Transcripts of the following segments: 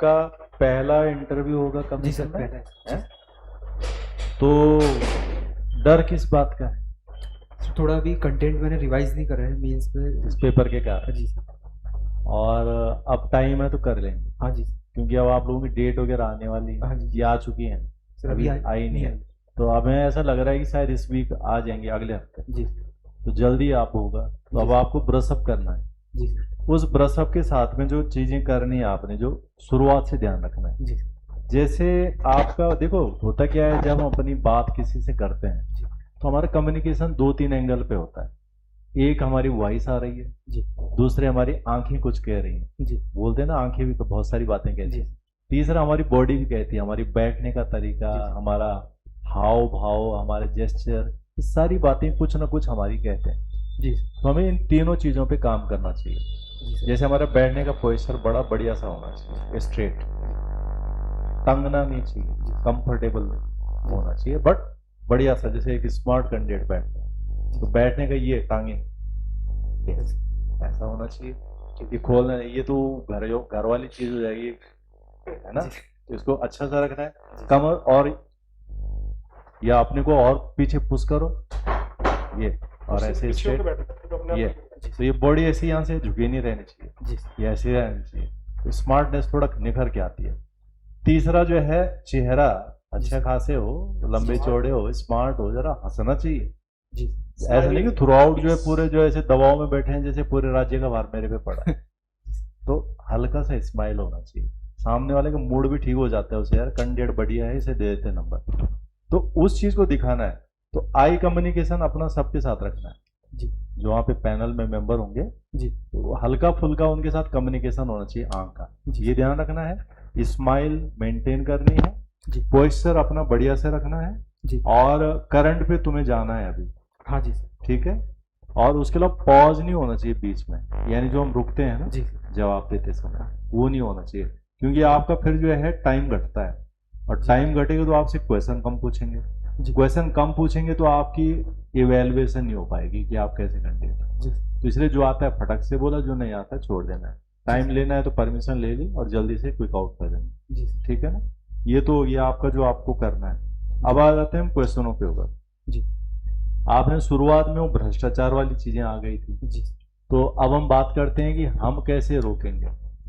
आपका पहला इंटरव्यू होगा जी कमीशन सर, में? पहला है। तो डर किस बात का है? सर थोड़ा अभी कंटेंट मैंने रिवाइज नहीं करा है मेंस में। इस पेपर के कारण? जी सर। और अब टाइम है तो कर लेंगे, हाँ जी क्योंकि अब आप लोगों की डेट वगैरह आने वाली हाँ है, जी। ये आ चुकी है, सर अभी अभी आई नहीं है। आई। तो हमें ऐसा लग रहा है कि शायद इस वीक आ जाएंगे, अगले हफ्ते। जी तो जल्दी आप होगा, तो जी अब सर। आपको ब्रशअप करना है। जी सर। उस ब्रशअप के साथ में जो चीजें करनी है आपने, जो शुरुआत से ध्यान रखना है। जी जैसे आपका देखो होता क्या है, जब हम अपनी बात किसी से करते हैं जी तो हमारा कम्युनिकेशन 2-3 एंगल पे होता है। एक हमारी वॉइस आ रही है, जी दूसरे हमारी आंखें कुछ कह रही हैं, जी बोलते हैं ना आंखें भी बहुत सारी बातें कहती जी हैं। तीसरा हमारी बॉडी भी कहती है, हमारी बैठने का तरीका, जी। हमारा हाव भाव, हमारे जेस्चर, ये सारी बातें कुछ ना कुछ हमारी कहते हैं। जी तो हमें इन तीनों चीजों पे काम करना चाहिए। जी सर। जैसे हमारा बैठने का पोस्चर बड़ा बढ़िया सा होना चाहिए, स्ट्रेट, टंगना नहीं चाहिए, कंफर्टेबल होना चाहिए, बट बढ़िया सा, जैसे एक स्मार्ट कैंडिडेट बैठता है तो बैठने का ये टांगे ऐसा होना चाहिए। ये खोलना नहीं, ये तो घर वाली चीज हो जाएगी, है ना। तो इसको अच्छा सा रखना है। कमर और या अपने को और पीछे पुश करो, ये और ऐसे स्ट्रेट, ये। तो ये बॉडी ऐसी यहाँ से झुकी नहीं रहनी चाहिए, जी ये ऐसी रहनी चाहिए। तो स्मार्टनेस थोड़ा निखर के आती है। तीसरा जो है, चेहरा अच्छा खासे हो, लंबे चौड़े हो, स्मार्ट हो, जरा हंसना चाहिए। जी ऐसा नहीं कि थ्रू आउट जो है पूरे जो ऐसे दबाव में बैठे हैं जैसे पूरे राज्य का भार मेरे पे पड़ा है। तो हल्का सा स्माइल होना चाहिए, सामने वाले का मूड भी ठीक हो जाता है, उसे यार कैंडिडेट बढ़िया है, इसे दे देते नंबर। तो उस चीज को दिखाना है। तो आई कम्युनिकेशन अपना सबके साथ रखना है। जी जो वहाँ पे पैनल में मेंबर होंगे, जी तो हल्का फुल्का उनके साथ कम्युनिकेशन होना चाहिए, आंख का, जी। ये ध्यान रखना है। स्माइल मेंटेन करनी है, जी पोस्चर अपना बढ़िया से रखना है, जी। और करंट पे तुम्हें जाना है अभी, हाँ जी ठीक है। और उसके अलावा पॉज नहीं होना चाहिए बीच में, यानी जो हम रुकते हैं ना जी जवाब देते समय, वो नहीं होना चाहिए, क्योंकि आपका फिर जो है टाइम घटता है, और टाइम घटेगा तो आपसे क्वेश्चन कम पूछेंगे, जी क्वेश्चन कम पूछेंगे तो आपकी इवेल्युएशन नहीं हो पाएगी कि आप कैसे कैंडिडेट हैं। जी तो इसलिए जो आता है फटक से बोला, जो नहीं आता है छोड़ देना है। टाइम लेना है तो परमिशन ले ली और जल्दी से क्विक आउट कर देना, जी ठीक है ना। ये तो ये आपका जो आपको करना है। अब आ जाते हैं हम क्वेश्चनों पे होगा। जी आपने शुरुआत में वो भ्रष्टाचार वाली चीजें आ गई थी, जी तो अब हम बात करते हैं कि हम कैसे रोकेंगे।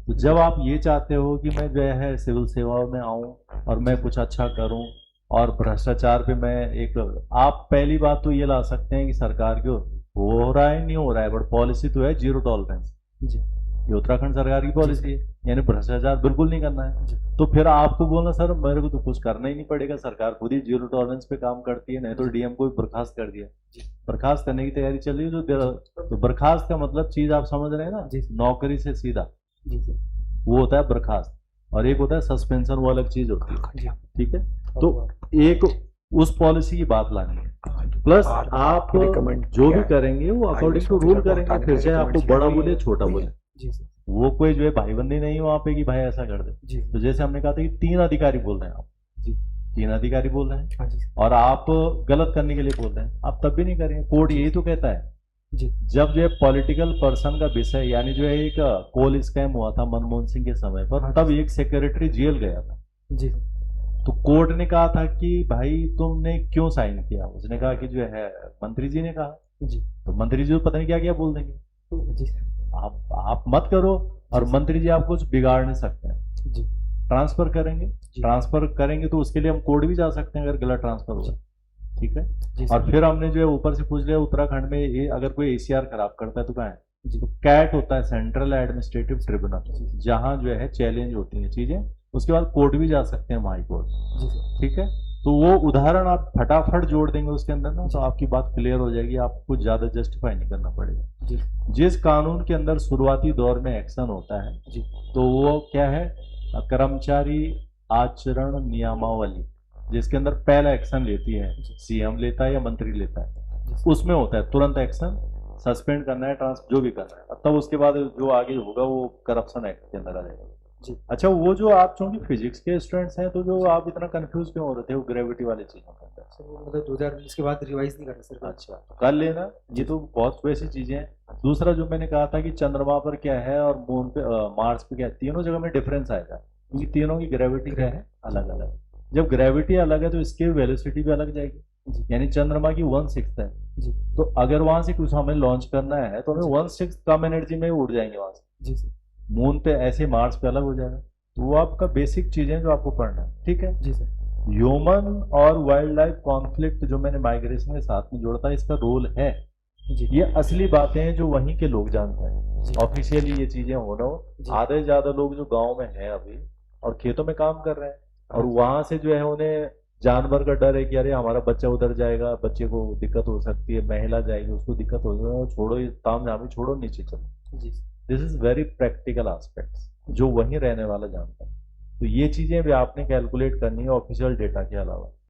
तो जब आप ये चाहते हो कि मैं जो है सिविल सेवाओं में आऊं और मैं कुछ अच्छा करूं, और भ्रष्टाचार पे मैं एक, आप पहली बात तो ये ला सकते हैं कि सरकार के हो रहा है नहीं हो रहा है, बट पॉलिसी तो है जीरो टॉलरेंस, जी ये उत्तराखंड सरकार की पॉलिसी है, यानी भ्रष्टाचार बिल्कुल नहीं करना है। जी तो फिर आपको बोलना सर मेरे को तो कुछ करना ही नहीं पड़ेगा, सरकार खुद ही जीरो टॉलरेंस पे काम करती है, नहीं तो डीएम को भी बर्खास्त कर दिया, बर्खास्त करने की तैयारी चल रही है। तो बर्खास्त का मतलब चीज आप समझ रहे हैं ना, जी। नौकरी से सीधा, जी सर। वो होता है बर्खास्त, और एक होता है सस्पेंशन, वो अलग चीज होती है, जी ठीक है। तो एक उस पॉलिसी की बात लानी है, प्लस आप जो भी करेंगे वो अकॉर्डिंग टू रूल करेंगे, फिर चाहे आपको बड़ा बोले छोटा बोले, जी सर। वो कोई जो है भाईबंदी नहीं है वहां पे कि भाई ऐसा कर दे। जी तो जैसे हमने कहा था कि 3 अधिकारी बोल रहे हैं आप, जी 3 अधिकारी बोल रहे हैं, हाँ जी और आप गलत करने के लिए बोल रहे हैं, आप तब भी नहीं करेंगे। कोर्ट यही तो कहता है, जी जब जो है पॉलिटिकल पर्सन का विषय, यानी जो है एक कोल स्कैम हुआ था मनमोहन सिंह के समय पर, हाँ तब एक सेक्रेटरी जेल गया था। जी तो कोर्ट ने कहा था कि भाई तुमने क्यों साइन किया, उसने कहा कि जो है मंत्री जी ने कहा। जी तो मंत्री जी तो पता नहीं क्या क्या बोल देंगे, जी आप मत करो, और मंत्री जी आपको कुछ बिगाड़ नहीं सकते हैं। जी ट्रांसफर करेंगे, जी। ट्रांसफर करेंगे तो उसके लिए हम कोर्ट भी जा सकते हैं अगर गलत ट्रांसफर हुआ, ठीक है। जी और फिर हमने जो है ऊपर से पूछ लिया, उत्तराखंड में ये अगर कोई एसीआर खराब करता है तो कहाँ है, जी तो कैट होता है, सेंट्रल एडमिनिस्ट्रेटिव ट्रिब्यूनल, जहां जो है चैलेंज होती हैं चीजें, उसके बाद कोर्ट भी जा सकते हैं, हाई कोर्ट, जी सर। ठीक है। तो वो उदाहरण आप फटाफट जोड़ देंगे उसके अंदर ना, तो आपकी बात क्लियर हो जाएगी, आपको कुछ ज्यादा जस्टिफाई नहीं करना पड़ेगा। जी जिस कानून के अंदर शुरुआती दौर में एक्शन होता है, जी तो वो क्या है, कर्मचारी आचरण नियमावली, जिसके अंदर पहला एक्शन लेती है सीएम लेता है या मंत्री लेता है, उसमें होता है तुरंत एक्शन, सस्पेंड करना है, जो भी करना है, और तब उसके बाद जो आगे होगा वो करप्शन एक्ट के अंदर आ जाएगा। जी। अच्छा, वो जो आप चूंकि फिजिक्स के स्टूडेंट्स हैं, तो जो आप इतना कंफ्यूज क्यों हो रहे थे वो ग्रेविटी वाले चीजों के अंदर? सर वो मतलब 2019 के बाद रिवाइज नहीं कर रहा सर। अच्छा, तो कर लेना, ये तो बहुत वैसी चीजें हैं। दूसरा जो मैंने कहा था कि चंद्रमा पर क्या है और मून पे मार्स पे क्या है, तीनों जगह में डिफरेंस आएगा। क्योंकि तीनों की ग्रेविटी क्या है, अलग अलग। जब ग्रेविटी अलग है तो इसकी वेलोसिटी भी अलग जाएगी। जी यानी चंद्रमा की 1/6 है, जी तो अगर वहां से कुछ हमें लॉन्च करना है तो हमें जी 1/6 कम एनर्जी में ही उड़ जाएंगे वहां से। जी सर। मून पे ऐसे, मार्स पे अलग हो जाएगा। तो वो आपका बेसिक चीजें जो आपको पढ़ना है, ठीक है। जी सर। ह्यूमन और वाइल्ड लाइफ कॉन्फ्लिक्ट जो मैंने माइग्रेशन के साथ में जोड़ा था, इसका रोल है। जी ये असली बातें हैं जो वहीं के लोग जानते हैं। जी ऑफिशियली ये चीजें हो ना हो, जी। आधे से ज्यादा लोग जो गांव में हैं अभी और खेतों में काम कर रहे हैं, और हाँ, वहां से जो है उन्हें जानवर का डर है कि अरे हमारा बच्चा उधर जाएगा, बच्चे को दिक्कत हो सकती है, महिला जाएगी उसको दिक्कत हो जाएगी, छोड़ो ये ताम झामी, छोड़ो नीचे चलो। जी this is very practical aspects जो वहीं रहने वाला जानता है। तो ये चीजें भी आपने कैलकुलेट करनी है ऑफिशियल डेटा के अलावा।